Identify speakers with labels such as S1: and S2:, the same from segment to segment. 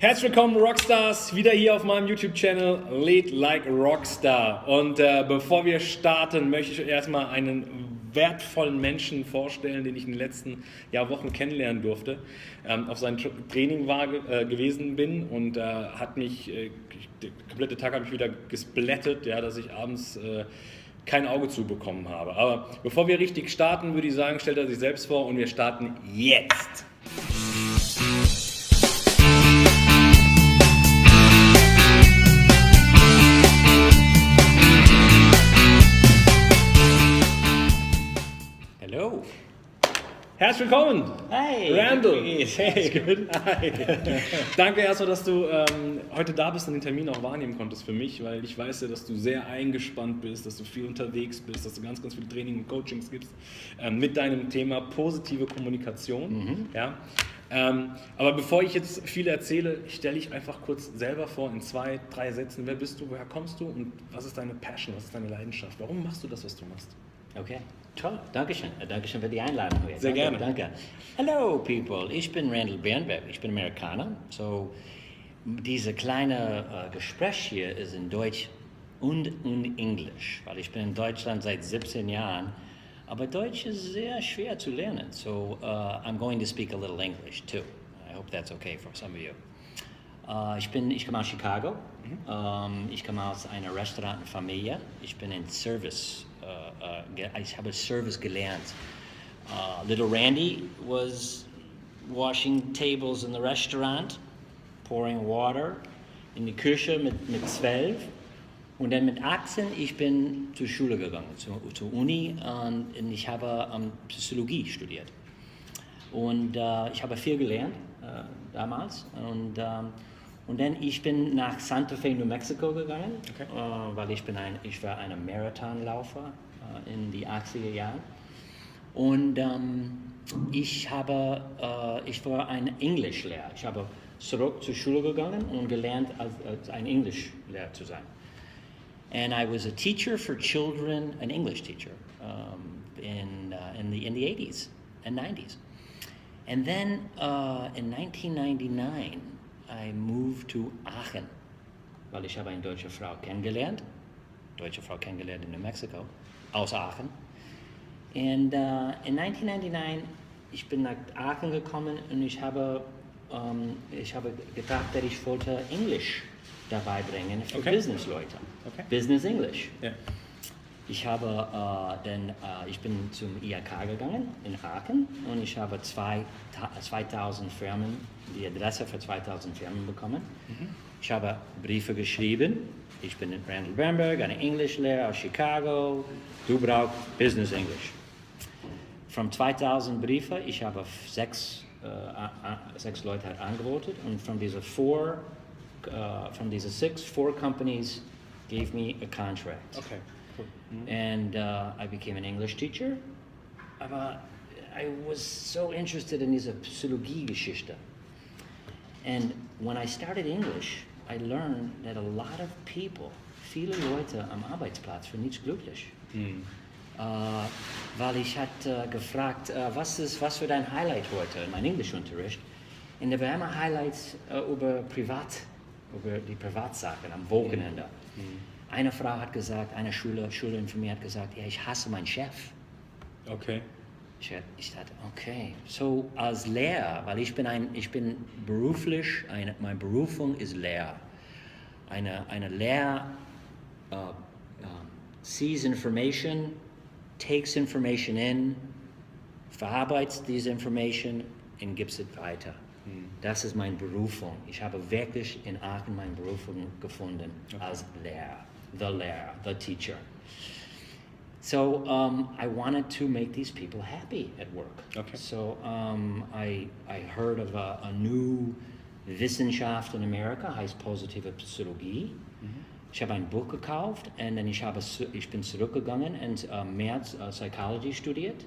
S1: Herzlich willkommen Rockstars, wieder hier auf meinem YouTube-Channel Lead Like Rockstar. Und bevor wir starten, möchte ich euch erstmal einen wertvollen Menschen vorstellen, den ich in den letzten Wochen kennenlernen durfte. Auf seinem Training gewesen bin und hat mich, der komplette Tag habe ich wieder gesplattet, dass ich abends kein Auge zubekommen habe. Aber bevor wir richtig starten, würde ich sagen, stellt er sich selbst vor und wir starten jetzt.
S2: Hallo.
S1: Herzlich willkommen,
S2: Hi.
S1: Randall.
S2: Hey.
S1: Good. Hi. Danke erstmal, dass du heute da bist und den Termin auch wahrnehmen konntest für mich, weil ich weiß ja, dass du sehr eingespannt bist, dass du viel unterwegs bist, dass du ganz, ganz viel Training und Coachings gibst mit deinem Thema positive Kommunikation. Ja? Aber bevor ich jetzt viel erzähle, stelle ich einfach kurz selber vor in 2, 3 Sätzen. Wer bist du, woher kommst du und was ist deine Passion, was ist deine Leidenschaft? Warum machst du das, was du machst?
S2: Okay, toll. Dankeschön. Dankeschön für die Einladung heute.
S1: Sehr gerne.
S2: Danke. Hello, people. Ich bin Randall Birnberg. Ich bin Amerikaner. So, diese kleine Gespräch hier ist in Deutsch und Englisch, weil ich bin in Deutschland seit 17 Jahren. Aber Deutsch ist sehr schwer zu lernen. So, I'm going to speak a little English too. I hope that's okay for some of you. Ich komme aus Chicago. Ich komme aus einer Restaurantfamilie. Ich bin in Service. Ich habe Service gelernt. Little Randy was washing tables in the restaurant, pouring water in die Küche mit 12. Und dann mit 18, ich bin zur Schule gegangen, zur Uni, und ich habe Psychologie studiert. Und ich habe viel gelernt damals. Und dann ich bin nach Santa Fe, New Mexico gegangen, okay. Weil ich war ein Marathonläufer in die 80er Jahren. Und ich war ein Englischlehrer. Ich habe zurück zur Schule gegangen und gelernt, als ein Englischlehrer zu sein. And I was a teacher for children, an English teacher, in the 80s and 90s. And then in 1999, I moved to Aachen, weil ich habe eine deutsche Frau kennengelernt in New Mexico, aus Aachen. Und in 1999, ich bin nach Aachen gekommen und ich habe gedacht, dass ich wollte Englisch dabei bringen für Businessleute, Business English. Yeah. Ich bin zum IHK gegangen in Aachen und ich habe 2000 Firmen, die Adresse für 2000 Firmen bekommen. Ich habe Briefe geschrieben. Ich bin Randall Birnberg, ein Englischlehrer aus Chicago. Du brauchst Business English. Von 2000 Briefe, ich habe 6 Leute geantwortet und von diesen 4 companies gave me a contract. Okay. Cool. And I became an English teacher. Aber I was so interested in diese Psychologie-Geschichte. And when I started English, I learned that a lot of people, viele Leute am Arbeitsplatz sind nicht glücklich. Weil ich hatte gefragt, was für dein Highlight heute in meinem Englischunterricht? Und da waren immer Highlights über die Privatsachen am Wochenende. Eine Frau hat gesagt, eine Schülerin von mir hat gesagt, ja, ich hasse meinen Chef. Okay. Ich dachte, okay. So als Lehrer, weil ich bin beruflich, meine Berufung ist Lehrer. Eine Lehrer sees information, takes information in, verarbeitet diese information und gibt es weiter. Das ist meine Berufung. Ich habe wirklich in Aachen meine Berufung gefunden als Lehrer, the teacher. So I wanted to make these people happy at work. Okay. So I heard of a new Wissenschaft in Amerika, heißt Positive Psychologie. Ich habe ein Buch gekauft und dann ich bin zurückgegangen und mehr Psychology studiert.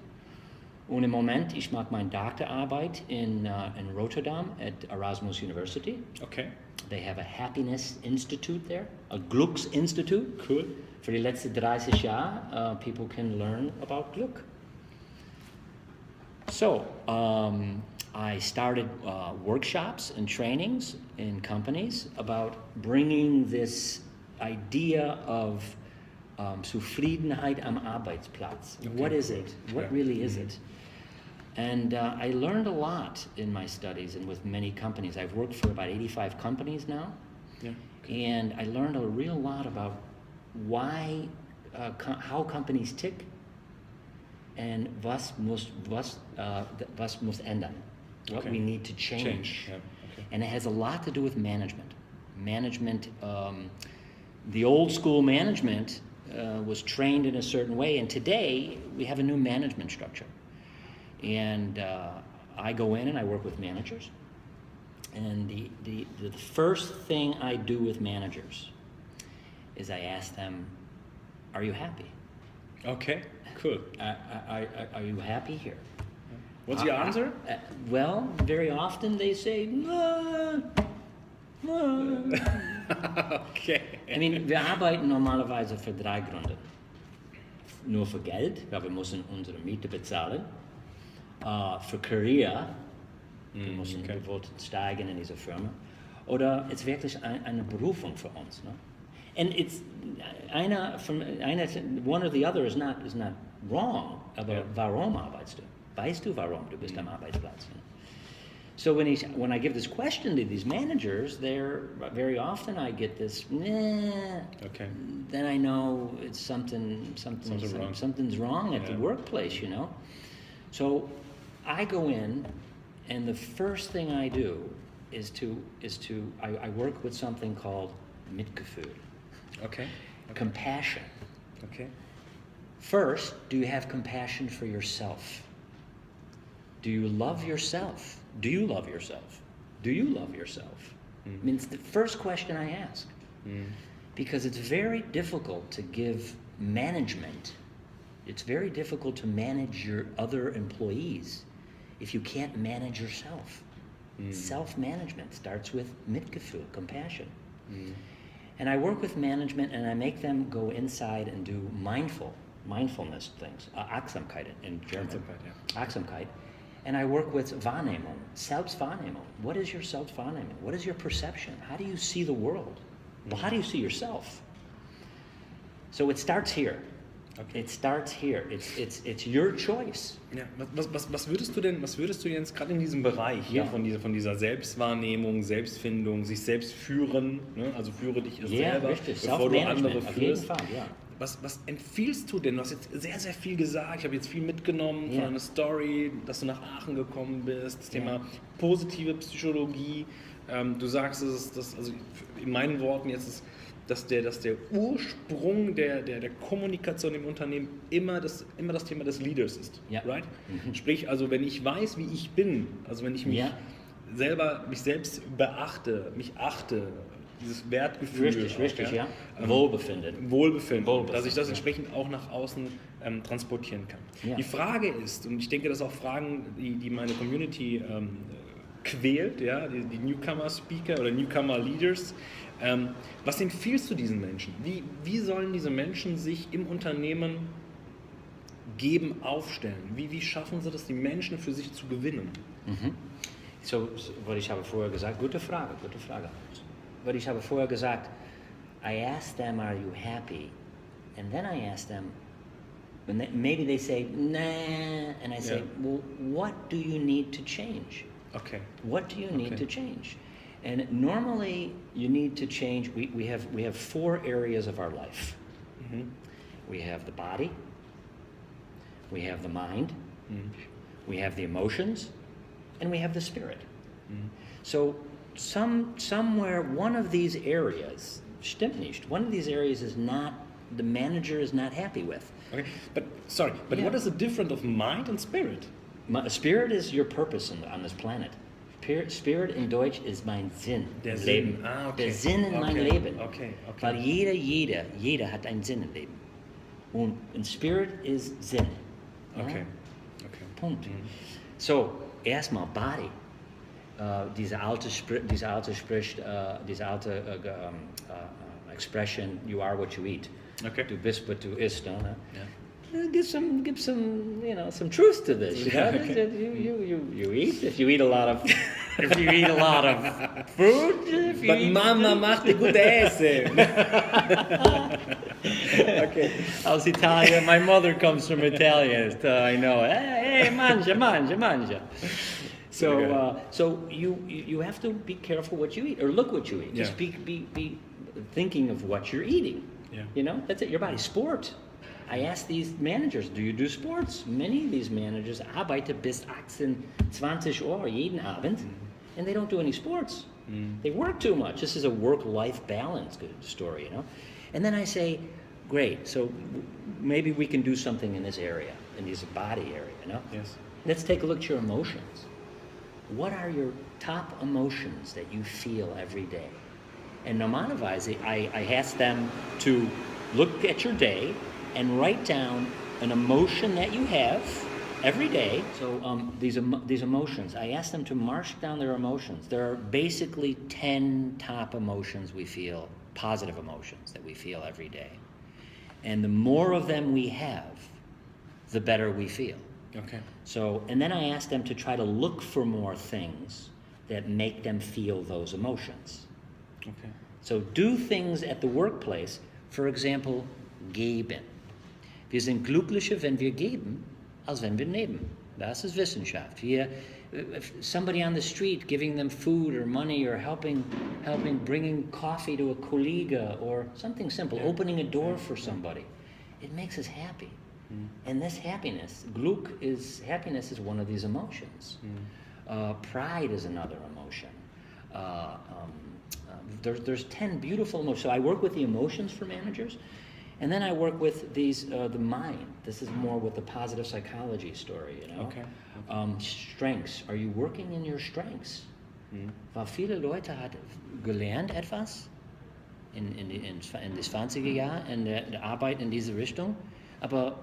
S2: Und im Moment, ich mache meine Doktorarbeit in Rotterdam at Erasmus University. Okay. They have a happiness institute there, a Glücksinstitut. Cool. Für die letzten 30 Jahre, people can learn about Glück. So, I started workshops and trainings in companies about bringing this idea of Zufriedenheit am Arbeitsplatz.
S1: Okay,
S2: What is it? What really is
S1: Mm-hmm.
S2: it? And I learned a lot in my studies and with many companies. I've worked for about 85 companies now.
S1: Yeah.
S2: And I learned a real lot about why, how companies tick and was muss ändern, what
S1: Okay.
S2: we need to change.
S1: Yeah. Okay.
S2: And it has a lot to do with management. Management, the old school management was trained in a certain way, and today we have a new management structure. And I go in and I work with managers. And the first thing I do with managers is I ask them, are you happy?
S1: Okay, cool.
S2: Are you happy here?
S1: What's your answer?
S2: Well, very often they say, no.
S1: Okay.
S2: I mean, wir arbeiten normalerweise für 3 Gründe. Nur für Geld, weil wir müssen unsere Miete bezahlen. Für Career, wir wollten steigen in dieser Firma. Oder es ist wirklich eine Berufung für uns. Ne? And it's one or the other is not wrong, aber warum arbeitest du? Weißt du, warum du bist am Arbeitsplatz? Ne? So when I give this question to these managers, very often I get this, nah.
S1: Okay.
S2: Then I know it's something's wrong at the workplace, you know. So I go in, and the first thing I do is I work with something called Mitgefühl.
S1: Okay.
S2: Compassion.
S1: Okay.
S2: First, do you have compassion for yourself? Do you love yourself? Do you love yourself? Do you love yourself? I mean, it's the first question I ask. Because it's very difficult to give management. It's very difficult to manage your other employees if you can't manage yourself. Self-management starts with Mitgefühl, compassion. And I work with management and I make them go inside and do mindfulness things, Achtsamkeit in German. Achtsamkeit. And I work with Wahrnehmung, Selbstwahrnehmung. What is your Selbstwahrnehmung? What is your perception? How do you see the world? Well, how do you see yourself? So it starts here. Okay. It starts here. It's your choice.
S1: Ja, was würdest du jetzt gerade in diesem Bereich hier von dieser Selbstwahrnehmung, Selbstfindung, sich selbst führen, ne? Also führe dich selber,
S2: richtig.
S1: Bevor du andere führst.
S2: Auf jeden Fall, ja.
S1: Was empfiehlst du denn? Du hast jetzt sehr, sehr viel gesagt. Ich habe jetzt viel mitgenommen von einer Story, dass du nach Aachen gekommen bist, das Thema positive Psychologie. Du sagst, also in meinen Worten jetzt ist, dass der Ursprung der Kommunikation im Unternehmen immer das Thema des Leaders ist.
S2: Ja.
S1: Right? Sprich, also wenn ich weiß, wie ich bin, also wenn ich mich selbst beachte, mich achte, dieses Wertgefühl.
S2: Richtig, ja. Wohlbefinden.
S1: Dass ich das entsprechend auch nach außen transportieren kann.
S2: Ja.
S1: Die Frage ist, und ich denke, das sind auch Fragen, die meine Community quält, ja, die Newcomer-Speaker oder Newcomer-Leaders. Was empfiehlst du diesen Menschen? Wie sollen diese Menschen sich im Unternehmen geben, aufstellen? Wie schaffen sie das, die Menschen für sich zu gewinnen?
S2: So, was ich habe vorher gesagt, gute Frage. Was ich habe vorher gesagt, I ask them, are you happy? And then I ask them, maybe they say, nah, and I say, well, what do you need to change?
S1: Okay.
S2: What do you need to change? And normally you need to change, we have 4 areas of our life. We have the body, we have the mind, we have the emotions, and we have the spirit. So somewhere one of these areas, stimmt nicht, one of these areas is not, the manager is not happy with.
S1: Okay, but what is the difference of mind and spirit?
S2: Spirit is your purpose on this planet. Spirit in Deutsch ist mein Sinn im Leben. Der Sinn in mein Leben. Weil jeder hat einen Sinn im Leben. Und Spirit ist Sinn.
S1: Okay.
S2: Punkt. So, erstmal Body. Diese alte Expression, you are what you eat.
S1: Okay.
S2: Du bist, was du isst. Ne?
S1: Ja.
S2: give some some truth to this. You know, you eat if you eat a lot of food.
S1: But Mama machte gute Essen.
S2: Okay, aus Italien. My mother comes from Italian. I know. Hey, mangia. So you have to be careful what you eat or look what you eat. Just be thinking of what you're eating.
S1: Yeah.
S2: You know, that's it. Your body. Sport. I ask these managers, do you do sports? Many of these managers arbeiten bis 18, 20 Uhr jeden Abend, and they don't do any sports. They work too much. This is a work-life balance story, you know. And then I say, great, so maybe we can do something in this area, in this body area, you know.
S1: Yes.
S2: Let's take a look at your emotions. What are your top emotions that you feel every day? And normalerweise, I ask them to look at your day and write down an emotion that you have every day. So these emotions, I ask them to march down their emotions. There are basically 10 top emotions we feel, positive emotions that we feel every day. And the more of them we have, the better we feel.
S1: Okay.
S2: So, and then I ask them to try to look for more things that make them feel those emotions.
S1: Okay.
S2: So do things at the workplace, for example, geben. Wir sind glücklicher, wenn wir geben, als wenn wir nehmen. Das ist Wissenschaft. If somebody on the street giving them food or money or helping bringing coffee to a colleague or something simple, opening a door for somebody, it makes us happy. And this happiness, happiness is one of these emotions. Pride is another emotion. There's 10 beautiful emotions. So I work with the emotions for managers, and then I work with these the mind. This is more with the positive psychology story, you know.
S1: Okay.
S2: Strengths. Are you working in your strengths? Weil viele Leute hat gelernt etwas in den 20er Jahren in der Arbeit in diese Richtung, aber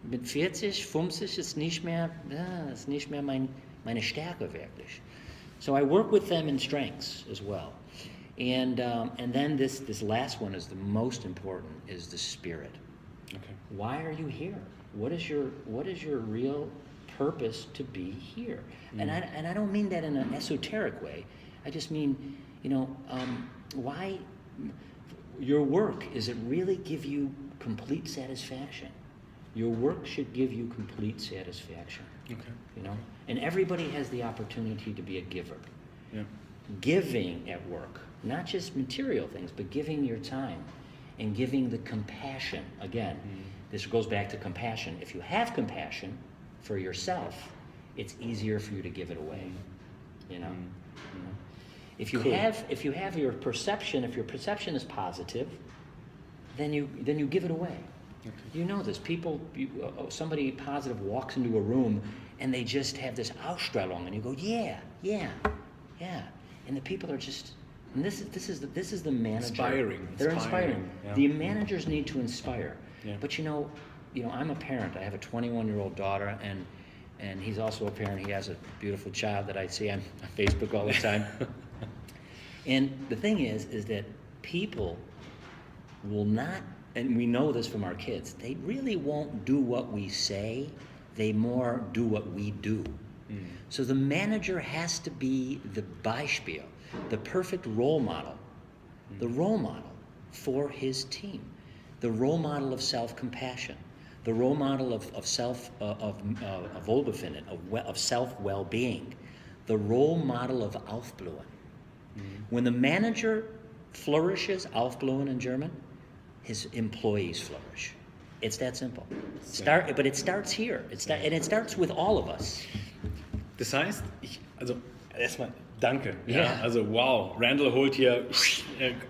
S2: mit 40, 50 ist nicht mehr meine Stärke wirklich. So I work with them in strengths as well. And then this last one is the most important, is the spirit.
S1: Okay.
S2: Why are you here? What is your real purpose to be here? And I don't mean that in an esoteric way. I just mean, why your work, is it really give you complete satisfaction? Your work should give you complete satisfaction.
S1: Okay.
S2: And everybody has the opportunity to be a giver.
S1: Yeah.
S2: Giving at work, not just material things, but giving your time and giving the compassion. Again, this goes back to compassion. If you have compassion for yourself, it's easier for you to give it away. If you have your perception, if your perception is positive, then you give it away. Okay. You know this. Somebody positive walks into a room and they just have this Ausstrahlung, and you go, yeah, and the people are just. And this is the manager.
S1: Inspiring.
S2: They're inspiring.
S1: Yeah.
S2: The managers need to inspire.
S1: Yeah.
S2: But I'm a parent. I have a 21-year-old daughter, and he's also a parent. He has a beautiful child that I see on Facebook all the time. And the thing is that people will not, and we know this from our kids, they really won't do what we say, they more do what we do. So the manager has to be the Beispiel, the perfect role model, the role model for his team, the role model of self-compassion, the role model of Wohlbefinden, of self-well-being, the role model of Aufblühen. When the manager flourishes, Aufblühen in German, his employees flourish. It's that simple. But it starts here. And it starts with all of us.
S1: Das heißt, erstmal danke.
S2: Ja.
S1: Ja, also wow, Randall holt hier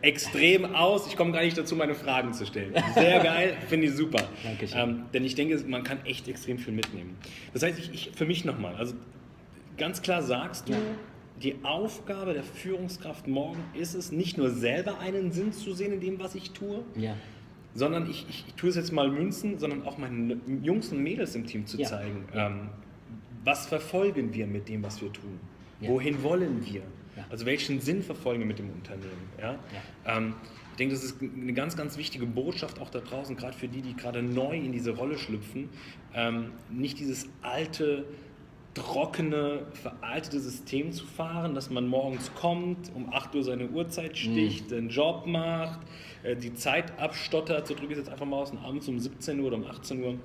S1: extrem aus. Ich komme gar nicht dazu, meine Fragen zu stellen. Sehr geil, finde ich super.
S2: Dankeschön.
S1: Denn ich denke, man kann echt extrem viel mitnehmen. Das heißt, ich für mich nochmal, also ganz klar sagst du, die Aufgabe der Führungskraft morgen ist es, nicht nur selber einen Sinn zu sehen in dem, was ich tue, sondern ich tue es jetzt mal münzen, sondern auch meinen Jungs und Mädels im Team zu zeigen. Was verfolgen wir mit dem, was wir tun? Wohin wollen wir?
S2: Ja.
S1: Also welchen Sinn verfolgen wir mit dem Unternehmen? Ja? Ich denke, das ist eine ganz, ganz wichtige Botschaft auch da draußen, gerade für die gerade neu in diese Rolle schlüpfen. Nicht dieses alte, trockene, veraltete System zu fahren, dass man morgens kommt, um 8 Uhr seine Uhrzeit sticht, den Job macht, die Zeit abstottert, so drücke ich es jetzt einfach mal aus, und abends um 17 Uhr oder um 18 Uhr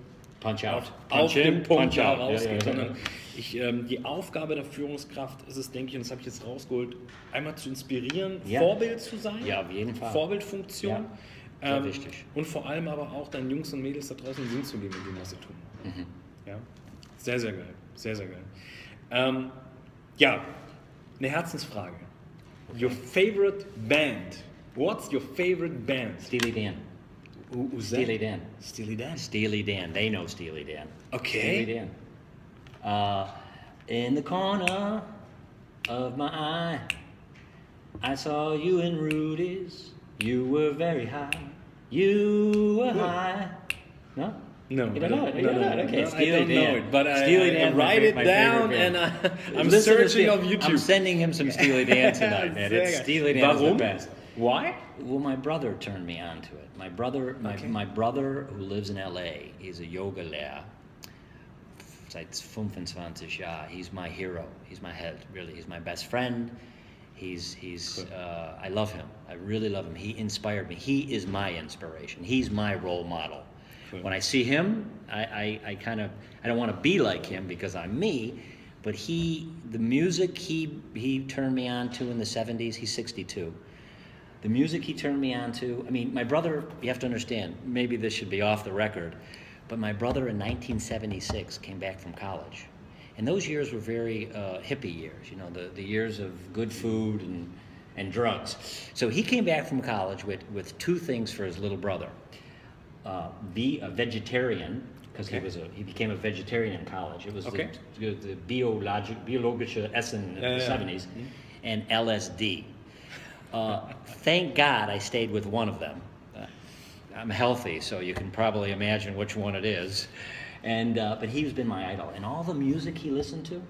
S2: Punch out.
S1: auf den Punkt
S2: punch out.
S1: rausgeht, sondern die Aufgabe der Führungskraft ist es, denke ich, und das habe ich jetzt rausgeholt, einmal zu inspirieren, Vorbild zu sein,
S2: ja, auf jeden Fall.
S1: Vorbildfunktion,
S2: sehr wichtig.
S1: und vor allem aber auch deinen Jungs und Mädels da draußen Sinn zu geben, in dem, was sie tun. Ja? Sehr, sehr geil, sehr, sehr geil. Eine Herzensfrage. Your favorite band? What's your favorite band?
S2: Steely Dan.
S1: Who's
S2: Steely
S1: that?
S2: Dan.
S1: Steely Dan.
S2: Steely Dan. They know Steely Dan.
S1: Okay.
S2: Steely Dan. In the corner of my eye, I saw you in Rudy's. You were very high. You were high. No?
S1: No,
S2: You don't know it. You don't know it. Okay.
S1: No,
S2: Steely
S1: I don't
S2: Dan.
S1: know it, but
S2: Steely
S1: I
S2: Dan,
S1: write it
S2: my
S1: down
S2: favorite
S1: and
S2: band.
S1: I'm
S2: Listen to
S1: searching
S2: Steely-
S1: on YouTube.
S2: I'm sending him some Steely Dan tonight, man.
S1: Sehr
S2: It's
S1: geil.
S2: Steely Dan is the
S1: Warum?
S2: best.
S1: Why?
S2: Well, my brother turned me on to it. My brother who lives in LA, he's a yoga Lehrer. Seit 25 Jahren. He's my hero. He's my head, really. He's my best friend. I love him. I really love him. He inspired me. He is my inspiration. He's my role model.
S1: Cool.
S2: When I see him, I don't want to be like him because I'm me, but the music he turned me on to in the 70s, he's 62. The music he turned me on to, I mean, my brother, you have to understand, maybe this should be off the record, but my brother in 1976 came back from college. And those years were very hippie years, you know, the years of good food and drugs. So he came back from college with 2 things for his little brother. Be a vegetarian, because he became a vegetarian in college. It was the biologische Essen in the 70s, and LSD. Thank God I stayed with one of them. I'm healthy, so you can probably imagine which one it is. And but he's been my idol, and all the music he listened to,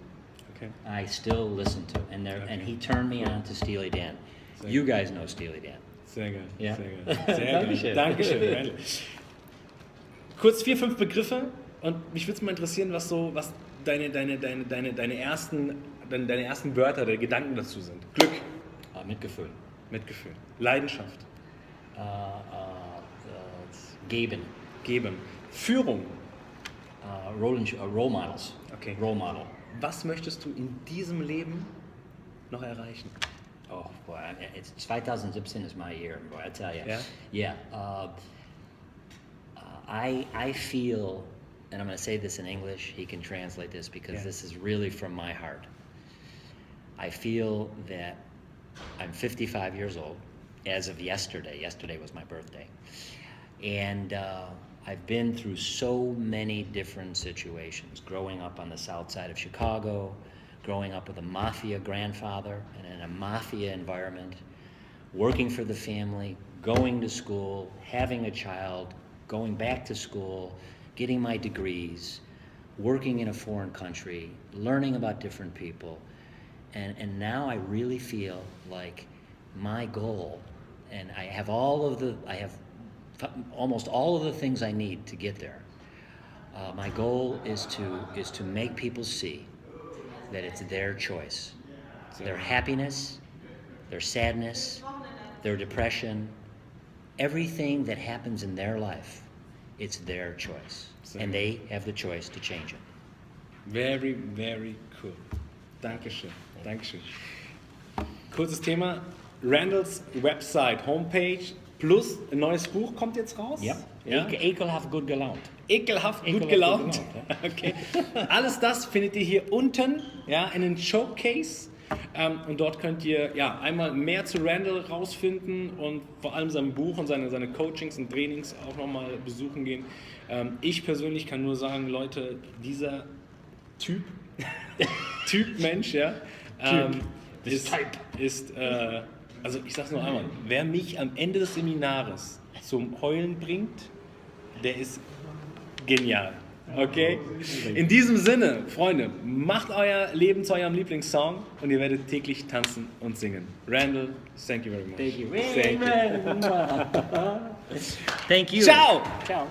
S2: I still listen to. And he turned me on to Steely Dan. You guys know Steely Dan.
S1: Sehr geil.
S2: Ja.
S1: Sehr geil. Sehr
S2: Dankeschön.
S1: geil. Dankeschön. Kurz 4, 5 Begriffe, und mich würde es mal interessieren, was deine ersten Wörter, der Gedanken dazu sind. Glück.
S2: Mitgefühl.
S1: Mitgefühl. Leidenschaft.
S2: Geben.
S1: Geben. Führung.
S2: Role models.
S1: Okay.
S2: Role model.
S1: Was möchtest du in diesem Leben noch erreichen?
S2: Oh boy, 2017 is my year, boy. I tell you.
S1: Yeah.
S2: I feel, and I'm going to say this in English. He can translate this because this is really from my heart. I feel that I'm 55 years old as of yesterday. Yesterday was my birthday, and I've been through so many different situations. Growing up on the south side of Chicago, growing up with a mafia grandfather and in a mafia environment, working for the family, going to school, having a child, going back to school, getting my degrees, working in a foreign country, learning about different people. And now I really feel like my goal, and I have almost all of the things I need to get there. My goal is to make people see that it's their choice. Their happiness, their sadness, their depression, everything that happens in their life, it's their choice. And they have the choice to change it.
S1: Very, very cool. Dankeschön. Dankeschön. Kurzes Thema. Randalls Website, Homepage plus ein neues Buch kommt jetzt raus.
S2: Ja. Ekelhaft gut gelaunt.
S1: Ekelhaft gut gelaunt. Okay. Alles das findet ihr hier unten, ja, in den Showcase. Und dort könnt ihr einmal mehr zu Randall rausfinden und vor allem sein Buch und seine Coachings und Trainings auch nochmal besuchen gehen. Ich persönlich kann nur sagen, Leute, dieser Typ Mensch, ist also ich sag's nur einmal, wer mich am Ende des Seminares zum Heulen bringt, der ist genial. Okay? In diesem Sinne, Freunde, macht euer Leben zu eurem Lieblingssong und ihr werdet täglich tanzen und singen. Randall, thank you very much.
S2: Thank you very much. Thank you.
S1: Ciao!
S2: Ciao.